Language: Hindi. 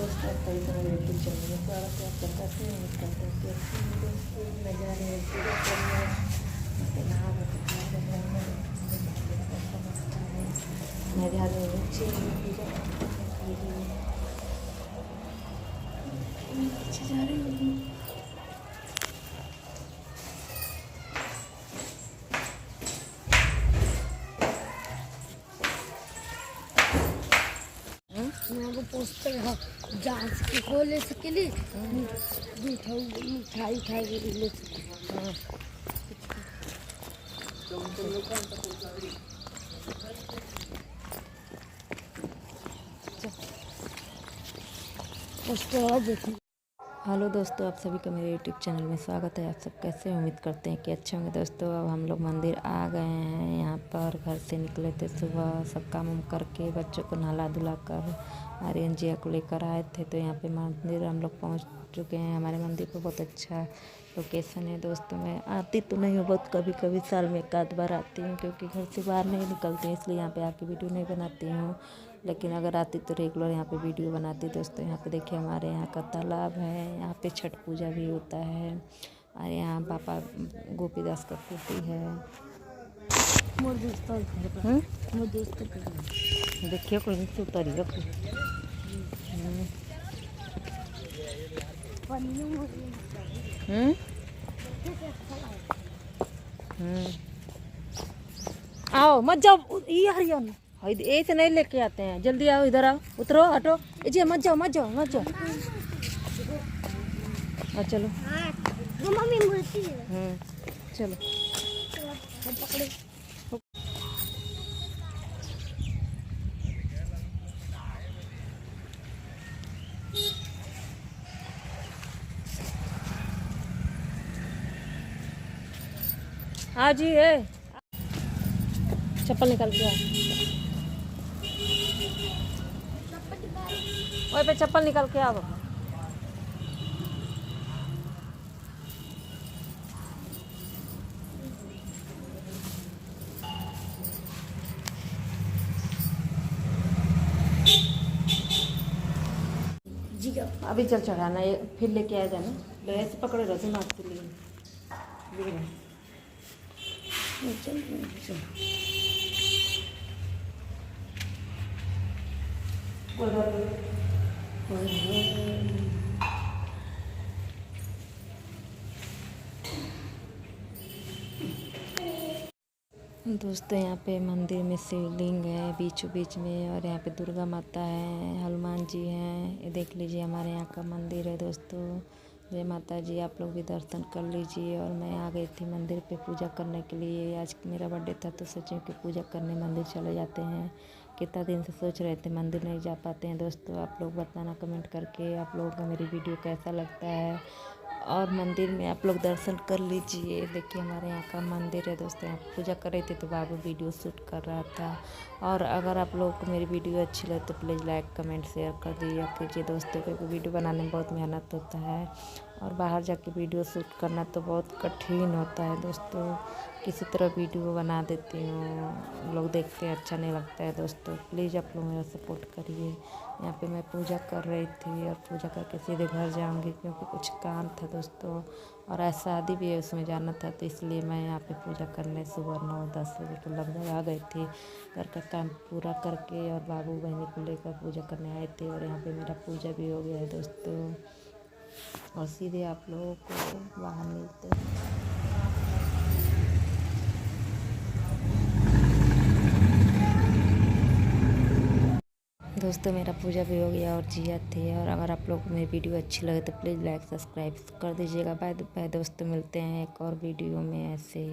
दोस्तों, कई तरह यूट्यूब चैनल में स्वागत है। आप सबका से उम्मीद करते हैं कि अच्छी दोस्तों नज़ारे हैं पूजा करना नज़ारे नीचे पूजा नीचे जा रही हूँ। पोस्टर जांच के खोले सकेली मिठाई उठाई ले सके। पोस्टर देखिए। हेलो दोस्तों, आप सभी का मेरे यूट्यूब चैनल में स्वागत है। आप सब कैसे उम्मीद करते हैं कि अच्छे होंगे। दोस्तों, अब हम लोग मंदिर आ गए हैं। यहाँ पर घर से निकले थे सुबह, सब काम वाम करके बच्चों को नहला धुला कर आर्यन जिया को लेकर आए थे। तो यहाँ पे मंदिर हम लोग पहुँच चुके हैं। हमारे मंदिर पर बहुत अच्छा लोकेशन है। दोस्तों, मैं आती तो नहीं हूँ, बहुत कभी कभी साल में एक आध बार आती हूँ, क्योंकि घर से बाहर नहीं निकलते हैं, इसलिए यहाँ पे आके वीडियो नहीं बनाती हूँ। लेकिन अगर आती तो रेगुलर यहाँ पे वीडियो बनाती। दोस्तों, यहाँ पे देखिए हमारे यहाँ का तालाब है। यहाँ पे छठ पूजा भी होता है और यहाँ पापा गोपीदास का कुटी है। देखिए कोई से उतरी आओ मत जाओ, ये हरियन ऐसे नहीं लेके आते हैं। जल्दी आओ, इधर आओ, उतरो, हटो जी, मत जाओ मत जाओ मत जाओ। चलो मम्मी मूर्ति चलो हाँ जी है। चप्पल निकाल के आ, वही पे चप्पल निकाल के आओ। अभी चल चढ़ाना, ये फिर लेके आ जाना। ऐसे पकड़े रहो तुम आपके लिए। चल दोस्तों, यहाँ पे मंदिर में शिवलिंग है बीचों बीच में, और यहाँ पे दुर्गा माता है, हनुमान जी हैं। ये देख लीजिए हमारे यहाँ का मंदिर है। दोस्तों, जय माता जी, आप लोग भी दर्शन कर लीजिए। और मैं आ गई थी मंदिर पे पूजा करने के लिए। आज मेरा बर्थडे था, तो सोचे कि पूजा करने मंदिर चले जाते हैं। कितना दिन से सोच रहे थे, मंदिर नहीं जा पाते हैं। दोस्तों, आप लोग बताना कमेंट करके आप लोगों को मेरी वीडियो कैसा लगता है, और मंदिर में आप लोग दर्शन कर लीजिए। देखिए हमारे यहाँ का मंदिर है। दोस्तों, यहाँ पूजा कर रहे थे तो बाबू वीडियो शूट कर रहा था। और अगर आप लोगों को मेरी वीडियो अच्छी लगे तो प्लीज़ लाइक कमेंट शेयर कर दिया कीजिए। दोस्तों, क्योंकि वीडियो बनाने में बहुत मेहनत होता है, और बाहर जाके वीडियो शूट करना तो बहुत कठिन होता है। दोस्तों, किसी तरह वीडियो बना देती हूँ, लोग देखते हैं, अच्छा नहीं लगता है। दोस्तों, प्लीज़ आप लोग मेरा सपोर्ट करिए। यहाँ पे मैं पूजा कर रही थी, और पूजा करके सीधे घर जाऊँगी, क्योंकि कुछ काम था दोस्तों, और आज शादी भी है, उसमें जाना था। तो इसलिए मैं यहाँ पे पूजा करने सुबह 9-10 बजे के लगभग आ गई थी। घर का काम पूरा करके और बाबू बहनी को लेकर पूजा करने आए थे, और यहाँ पे मेरा पूजा भी हो गया है दोस्तों। और सीधे आप लोगों को बाहर मिलते हैं। दोस्तों, मेरा पूजा भी हो गया और जिया थी। और अगर आप लोग को मेरी वीडियो अच्छी लगे तो प्लीज़ लाइक सब्सक्राइब कर दीजिएगा। बाय बाय दोस्तों, मिलते हैं एक और वीडियो में ऐसे।